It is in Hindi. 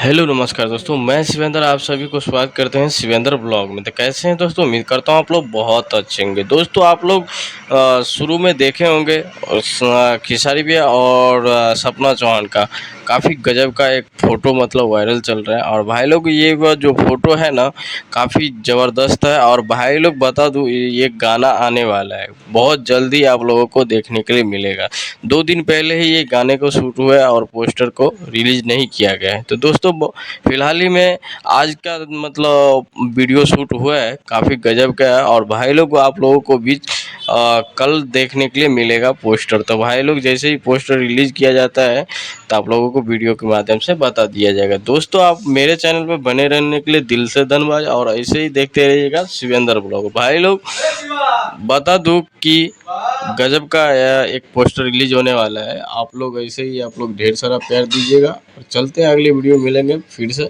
हेलो नमस्कार दोस्तों, मैं शिवेंद्र आप सभी को स्वागत करते हैं शिवेंद्र ब्लॉग में। तो कैसे हैं दोस्तों? उम्मीद करता हूँ आप लोग बहुत अच्छे होंगे। दोस्तों आप लोग शुरू में देखे होंगे खेसारी भैया और सपना चौहान का काफ़ी गजब का एक फ़ोटो मतलब वायरल चल रहा है। और भाई लोग ये जो फ़ोटो है ना काफ़ी ज़बरदस्त है। और भाई लोग बता दूँ ये गाना आने वाला है, बहुत जल्दी आप लोगों को देखने के लिए मिलेगा। 2 दिन पहले ही ये गाने को शूट हुआ है और पोस्टर को रिलीज़ नहीं किया गया है। तो दोस्तों फिलहाल ही में आज का मतलब वीडियो शूट हुआ है, काफ़ी गजब का है। और भाई लोग आप लोगों को भी कल देखने के लिए मिलेगा पोस्टर। तो भाई लोग जैसे ही पोस्टर रिलीज़ किया जाता है तो आप लोगों को वीडियो के माध्यम से बता दिया जाएगा। दोस्तों आप मेरे चैनल पर बने रहने के लिए दिल से धन्यवाद और ऐसे ही देखते रहिएगा शिवेंद्र ब्लॉग। भाई लोग बता दूं कि गजब का एक पोस्टर रिलीज होने वाला है। आप लोग ऐसे ही आप लोग ढेर सारा प्यार दीजिएगा और चलते हैं अगली वीडियो मिलेंगे फिर से।